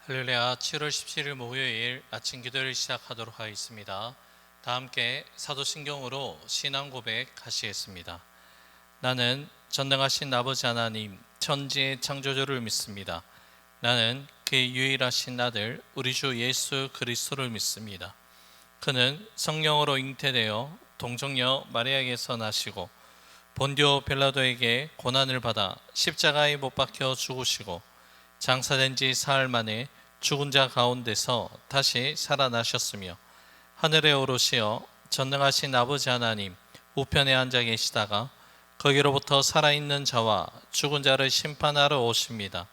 할렐루야. 7월 17일 목요일 아침 기도를 시작하도록 하겠습니다. 다 함께 사도신경으로 신앙 고백하시겠습니다. 나는 전능하신 아버지 하나님 천지의 창조주를 믿습니다. 나는 그의 유일하신 아들 우리 주 예수 그리스도를 믿습니다. 그는 성령으로 잉태되어 동정녀 마리아에게서 나시고 본디오 빌라도에게 고난을 받아 십자가에 못 박혀 죽으시고 장사된 지 사흘 만에 죽은 자 가운데서 다시 살아나셨으며 하늘에 오르시어 전능하신 아버지 하나님 우편에 앉아 계시다가 거기로부터 살아있는 자와 죽은 자를 심판하러 오십니다.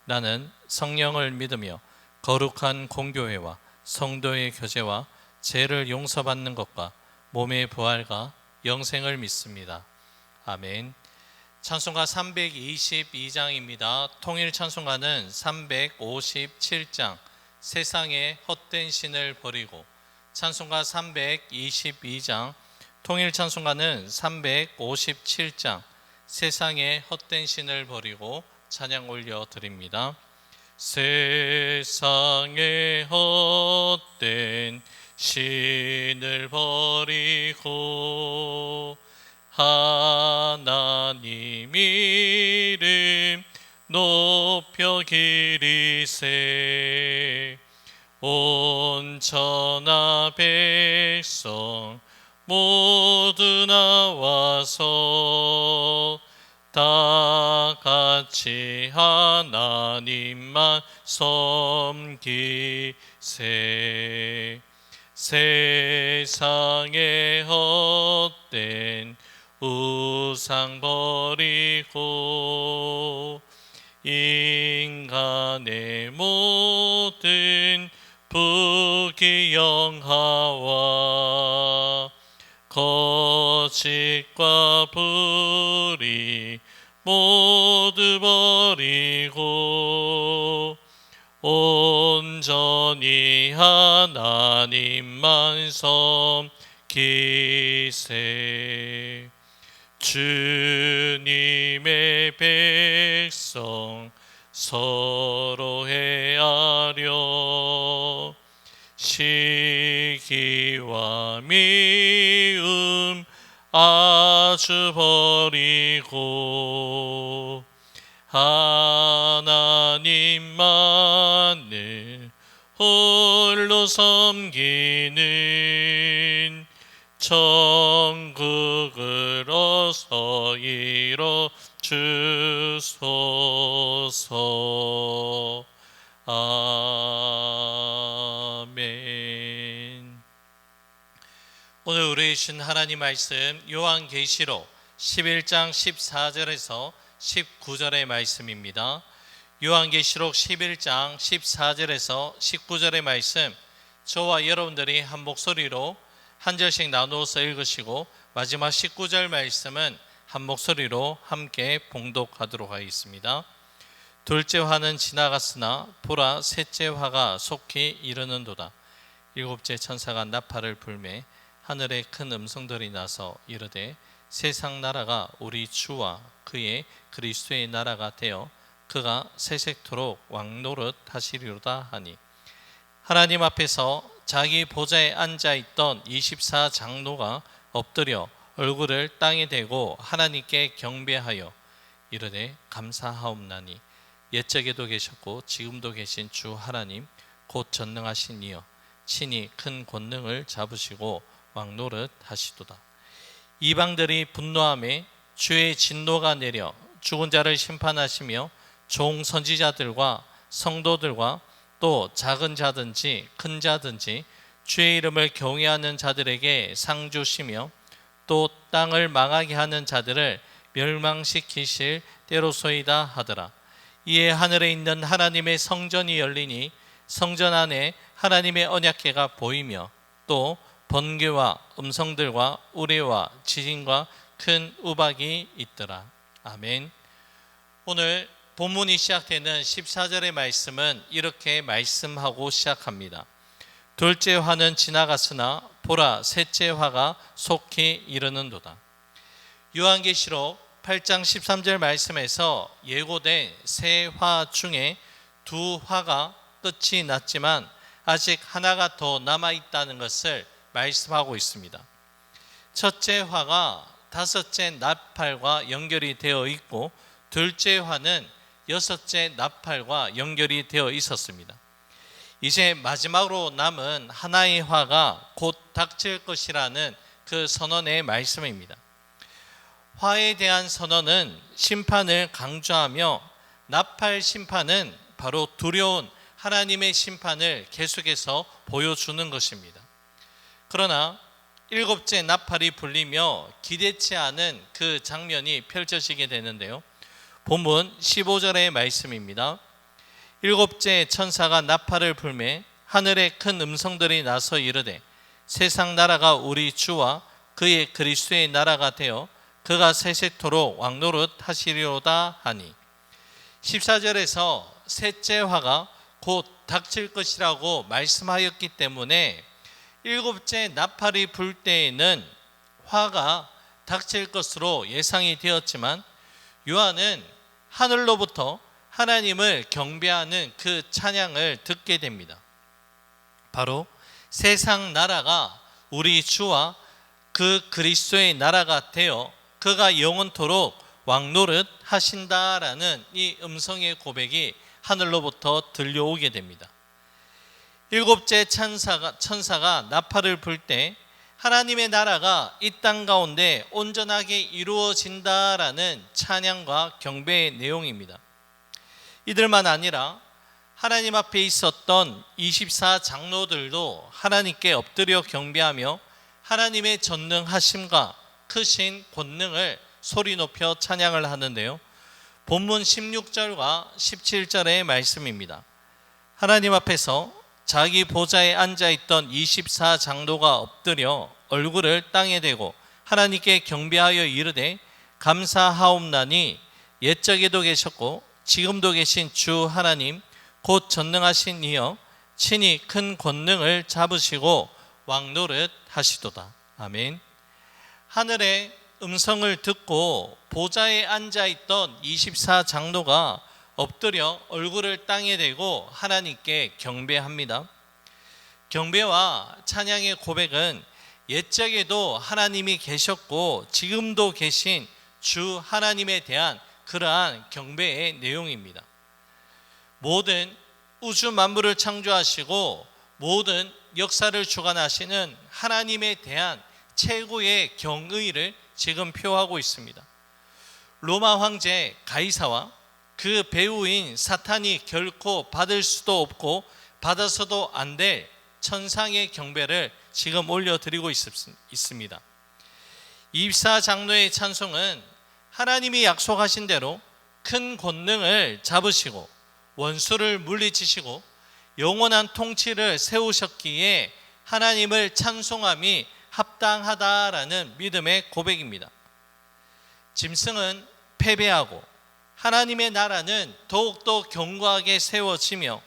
나는 성령을 믿으며 거룩한 공교회와 성도의 교제와 죄를 용서받는 것과 몸의 부활과 영생을 믿습니다. 아멘. 찬송가 322장입니다. 통일 찬송가는 357장 세상의 헛된 신을 버리고, 찬송가 322장 통일 찬송가는 357장 세상의 헛된 신을 버리고 찬양 올려드립니다. 세상의 헛된 신을 버리고 하나님 이름 높여 기리세. 온 천하 백성 모두 나와서 다 같이 하나님만 섬기세. 세상의 헛된 우상 버리고 인간의 모든 부귀영화와 거짓과 불의 모두 버리고 온전히 하나님만 섬기세. 주님의 백성 서로 헤아려 시기와 미움 아주 버리고 하나님만을 홀로 섬기는 천국을 어서 이뤄 주소서. 아멘. 오늘 우리 주신 하나님 말씀 요한계시록 11장 14절에서 19절의 말씀입니다. 요한계시록 11장 14절에서 19절의 말씀, 저와 여러분들이 한 목소리로 한 절씩 나누어서 읽으시고 마지막 19절 말씀은 한 목소리로 함께 봉독하도록 하겠습니다. 둘째 화는 지나갔으나 보라 셋째 화가 속히 이르는도다. 일곱째 천사가 나팔을 불매 하늘에 큰 음성들이 나서 이르되 세상 나라가 우리 주와 그의 그리스도의 나라가 되어 그가 세세토록 왕노릇 하시리로다 하니, 하나님 앞에서 자기 보좌에 앉아있던 24장로가 엎드려 얼굴을 땅에 대고 하나님께 경배하여 이르되 감사하옵나니 옛적에도 계셨고 지금도 계신 주 하나님 곧 전능하신 이여 친히 큰 권능을 잡으시고 왕노릇 하시도다. 이방들이 분노하매 주의 진노가 내려 죽은 자를 심판하시며 종 선지자들과 성도들과 또 작은 자든지 큰 자든지 주의 이름을 경외하는 자들에게 상 주시며 또 땅을 망하게 하는 자들을 멸망시키실 때로소이다 하더라. 이에 하늘에 있는 하나님의 성전이 열리니 성전 안에 하나님의 언약궤가 보이며 또 번개와 음성들과 우레와 지진과 큰 우박이 있더라. 아멘. 오늘 본문이 시작되는 14절의 말씀은 이렇게 말씀하고 시작합니다. 둘째 화는 지나갔으나 보라 셋째 화가 속히 이르는도다. 요한계시록 8장 13절 말씀에서 예고된 세 화 중에 두 화가 끝이 났지만 아직 하나가 더 남아있다는 것을 말씀하고 있습니다. 첫째 화가 다섯째 나팔과 연결이 되어 있고 둘째 화는 여섯째 나팔과 연결이 되어 있었습니다. 이제 마지막으로 남은 하나의 화가 곧 닥칠 것이라는 그 선언의 말씀입니다. 화에 대한 선언은 심판을 강조하며 나팔 심판은 바로 두려운 하나님의 심판을 계속해서 보여주는 것입니다. 그러나 일곱째 나팔이 불리며 기대치 않은 그 장면이 펼쳐지게 되는데요. 본문 15절의 말씀입니다. 일곱째 천사가 나팔을 불매 하늘에 큰 음성들이 나서 이르되 세상 나라가 우리 주와 그의 그리스도의 나라가 되어 그가 세세토록 왕노릇 하시리로다 하니 14절에서 셋째 화가 곧 닥칠 것이라고 말씀하였기 때문에 일곱째 나팔이 불 때에는 화가 닥칠 것으로 예상이 되었지만 요한은 하늘로부터 하나님을 경배하는 그 찬양을 듣게 됩니다. 바로 세상 나라가 우리 주와 그 그리스도의 나라가 되어 그가 영원토록 왕노릇 하신다라는 이 음성의 고백이 하늘로부터 들려오게 됩니다. 일곱째 천사가 나팔을 불 때 하나님의 나라가 이 땅 가운데 온전하게 이루어진다라는 찬양과 경배의 내용입니다. 이들만 아니라 하나님 앞에 있었던 24장로들도 하나님께 엎드려 경배하며 하나님의 전능하심과 크신 권능을 소리 높여 찬양을 하는데요. 본문 16절과 17절의 말씀입니다. 하나님 앞에서 자기 보좌에 앉아있던 24장로가 엎드려 얼굴을 땅에 대고 하나님께 경배하여 이르되 감사하옵나니 옛적에도 계셨고 지금도 계신 주 하나님 곧 전능하신 이여 친히 큰 권능을 잡으시고 왕노릇 하시도다. 아멘. 하늘의 음성을 듣고 보좌에 앉아있던 24장로가 엎드려 얼굴을 땅에 대고 하나님께 경배합니다. 경배와 찬양의 고백은 옛적에도 하나님이 계셨고 지금도 계신 주 하나님에 대한 그러한 경배의 내용입니다. 모든 우주 만물을 창조하시고 모든 역사를 주관하시는 하나님에 대한 최고의 경의를 지금 표하고 있습니다. 로마 황제 가이사와 그 배우인 사탄이 결코 받을 수도 없고 받아서도 안 될 천상의 경배를 지금 올려드리고 있습니다. 24장로의 찬송은 하나님이 약속하신 대로 큰 권능을 잡으시고 원수를 물리치시고 영원한 통치를 세우셨기에 하나님을 찬송함이 합당하다라는 믿음의 고백입니다. 짐승은 패배하고 하나님의 나라는 더욱더 견고하게 세워지며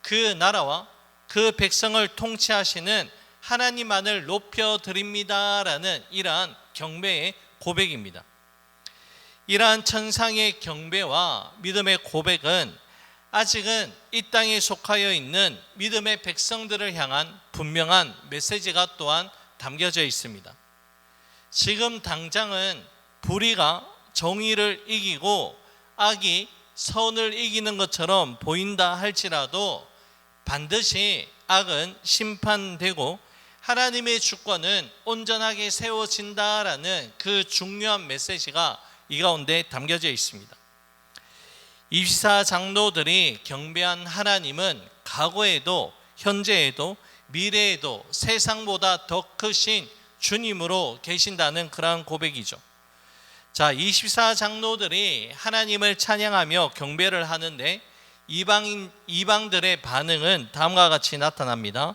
그 나라와 그 백성을 통치하시는 하나님만을 높여드립니다라는 이러한 경배의 고백입니다. 이러한 천상의 경배와 믿음의 고백은 아직은 이 땅에 속하여 있는 믿음의 백성들을 향한 분명한 메시지가 또한 담겨져 있습니다. 지금 당장은 불의가 정의를 이기고 악이 선을 이기는 것처럼 보인다 할지라도 반드시 악은 심판되고 하나님의 주권은 온전하게 세워진다라는 그 중요한 메시지가 이 가운데 담겨져 있습니다. 24장로들이 경배한 하나님은 과거에도 현재에도 미래에도 세상보다 더 크신 주님으로 계신다는 그러한 고백이죠. 자, 24장로들이 하나님을 찬양하며 경배를 하는데 이방들의 반응은 다음과 같이 나타납니다.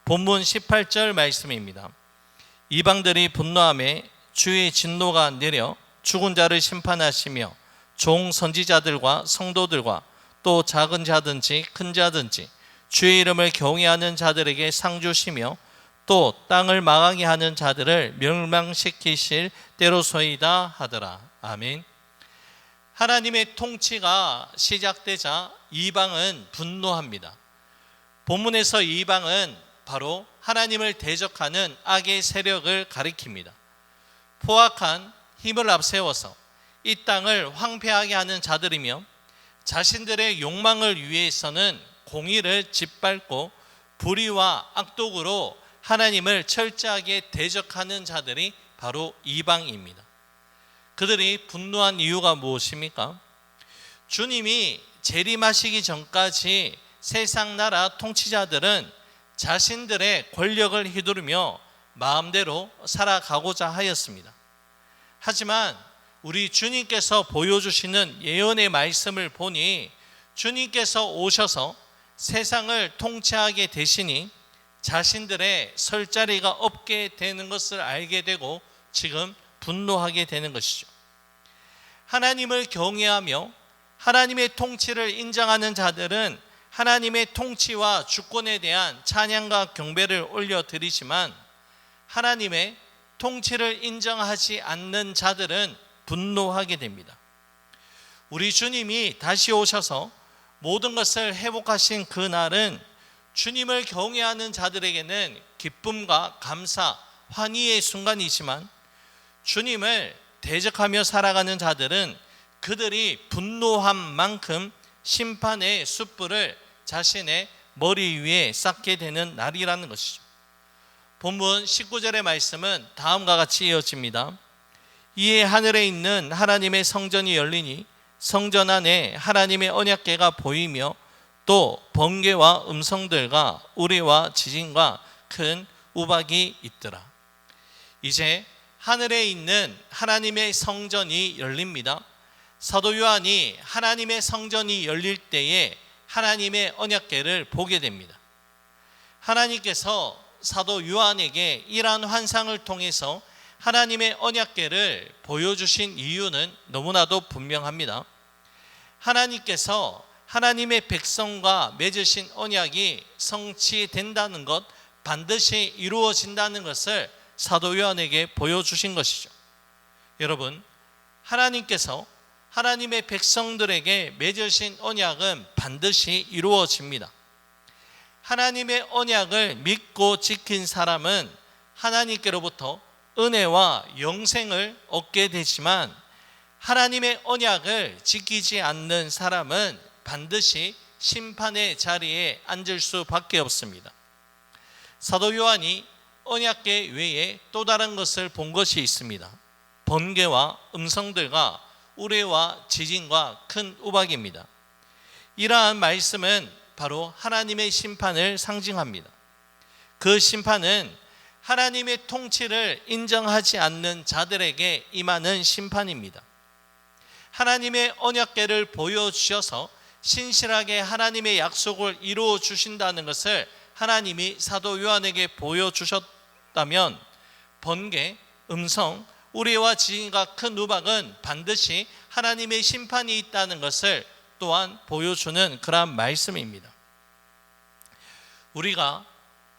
본문 18절 말씀입니다. 이방들이 분노하며 주의 진노가 내려 죽은 자를 심판하시며 종 선지자들과 성도들과 또 작은 자든지 큰 자든지 주의 이름을 경외하는 자들에게 상 주시며 또 땅을 망하게 하는 자들을 멸망시키실 때로소이다 하더라. 아멘. 하나님의 통치가 시작되자 이방은 분노합니다. 본문에서 이방은 바로 하나님을 대적하는 악의 세력을 가리킵니다. 포악한 힘을 앞세워서 이 땅을 황폐하게 하는 자들이며 자신들의 욕망을 위해서는 공의를 짓밟고 불의와 악독으로 하나님을 철저하게 대적하는 자들이 바로 이방입니다. 그들이 분노한 이유가 무엇입니까? 주님이 재림하시기 전까지 세상 나라 통치자들은 자신들의 권력을 휘두르며 마음대로 살아가고자 하였습니다. 하지만 우리 주님께서 보여주시는 예언의 말씀을 보니 주님께서 오셔서 세상을 통치하게 되시니 자신들의 설 자리가 없게 되는 것을 알게 되고 지금 분노하게 되는 것이죠. 하나님을 경외하며 하나님의 통치를 인정하는 자들은 하나님의 통치와 주권에 대한 찬양과 경배를 올려드리지만 하나님의 통치를 인정하지 않는 자들은 분노하게 됩니다. 우리 주님이 다시 오셔서 모든 것을 회복하신 그날은 주님을 경외하는 자들에게는 기쁨과 감사, 환희의 순간이지만 주님을 대적하며 살아가는 자들은 그들이 분노한 만큼 심판의 숯불을 자신의 머리 위에 쌓게 되는 날이라는 것이죠. 본문 19절의 말씀은 다음과 같이 이어집니다. 이에 하늘에 있는 하나님의 성전이 열리니 성전 안에 하나님의 언약궤가 보이며 또 번개와 음성들과 우레와 지진과 큰 우박이 있더라. 이제 하늘에 있는 하나님의 성전이 열립니다. 사도 요한이 하나님의 성전이 열릴 때에 하나님의 언약궤를 보게 됩니다. 하나님께서 사도 요한에게 이러한 환상을 통해서 하나님의 언약궤를 보여주신 이유는 너무나도 분명합니다. 하나님께서 하나님의 백성과 맺으신 언약이 성취된다는 것, 반드시 이루어진다는 것을 사도 요한에게 보여주신 것이죠. 여러분, 하나님께서 하나님의 백성들에게 맺으신 언약은 반드시 이루어집니다. 하나님의 언약을 믿고 지킨 사람은 하나님께로부터 은혜와 영생을 얻게 되지만 하나님의 언약을 지키지 않는 사람은 반드시 심판의 자리에 앉을 수밖에 없습니다. 사도 요한이 언약궤 외에 또 다른 것을 본 것이 있습니다. 번개와 음성들과 우레와 지진과 큰 우박입니다. 이러한 말씀은 바로 하나님의 심판을 상징합니다. 그 심판은 하나님의 통치를 인정하지 않는 자들에게 임하는 심판입니다. 하나님의 언약궤를 보여주셔서 신실하게 하나님의 약속을 이루어 주신다는 것을 하나님이 사도 요한에게 보여주셨다면 번개, 음성, 우레와 지진과 큰 우박은 반드시 하나님의 심판이 있다는 것을 또한 보여주는 그러한 말씀입니다. 우리가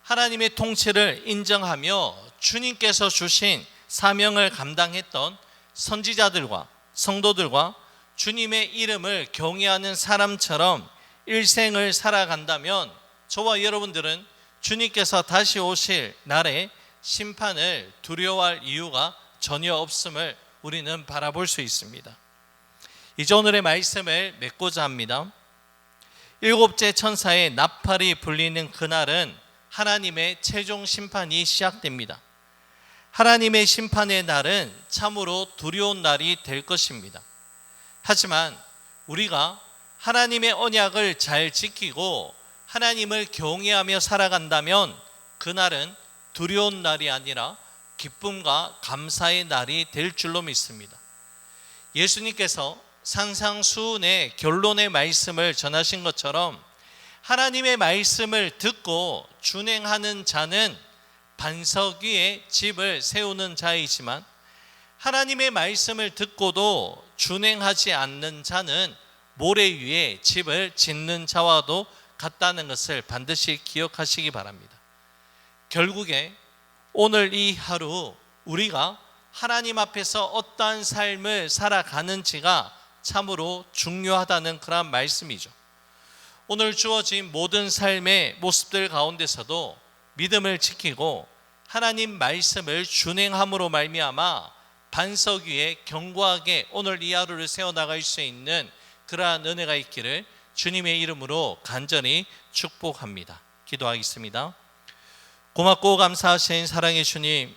하나님의 통치를 인정하며 주님께서 주신 사명을 감당했던 선지자들과 성도들과 주님의 이름을 경외하는 사람처럼 일생을 살아간다면 저와 여러분들은 주님께서 다시 오실 날에 심판을 두려워할 이유가 전혀 없음을 우리는 바라볼 수 있습니다. 이제 오늘의 말씀을 맺고자 합니다. 일곱째 천사의 나팔이 불리는 그날은 하나님의 최종 심판이 시작됩니다. 하나님의 심판의 날은 참으로 두려운 날이 될 것입니다. 하지만 우리가 하나님의 언약을 잘 지키고 하나님을 경외하며 살아간다면 그날은 두려운 날이 아니라 기쁨과 감사의 날이 될 줄로 믿습니다. 예수님께서 산상수훈의 결론의 말씀을 전하신 것처럼 하나님의 말씀을 듣고 준행하는 자는 반석 위에 집을 세우는 자이지만 하나님의 말씀을 듣고도 준행하지 않는 자는 모래 위에 집을 짓는 자와도 같다는 것을 반드시 기억하시기 바랍니다. 결국에 오늘 이 하루 우리가 하나님 앞에서 어떠한 삶을 살아가는지가 참으로 중요하다는 그런 말씀이죠. 오늘 주어진 모든 삶의 모습들 가운데서도 믿음을 지키고 하나님 말씀을 준행함으로 말미암아 반석 위에 견고하게 오늘 이 하루를 세워나갈 수 있는 그러한 은혜가 있기를 주님의 이름으로 간절히 축복합니다. 기도하겠습니다. 고맙고 감사하신 사랑의 주님,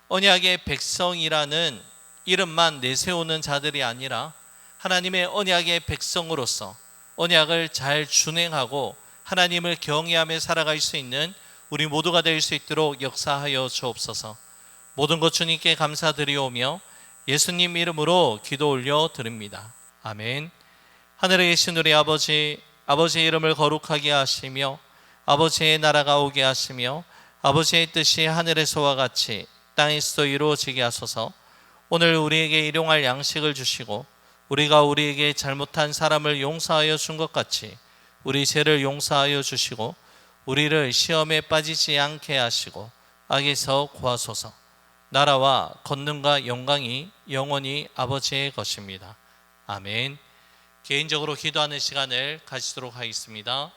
언약의 백성이라는 이름만 내세우는 자들이 아니라 하나님의 언약의 백성으로서 언약을 잘 준행하고 하나님을 경외하며 살아갈 수 있는 우리 모두가 될 수 있도록 역사하여 주옵소서. 모든 것 주님께 감사드리오며 예수님 이름으로 기도 올려 드립니다. 아멘. 하늘에 계신 우리 아버지, 아버지의 이름을 거룩하게 하시며 아버지의 나라가 오게 하시며 아버지의 뜻이 하늘에서와 같이 땅에서도 이루어지게 하소서. 오늘 우리에게 일용할 양식을 주시고 우리가 우리에게 잘못한 사람을 용서하여 준 것 같이 우리 죄를 용서하여 주시고 우리를 시험에 빠지지 않게 하시고 악에서 구하소서. 나라와 권능과 영광이 영원히 아버지의 것입니다. 아멘. 개인적으로 기도하는 시간을 가지도록 하겠습니다.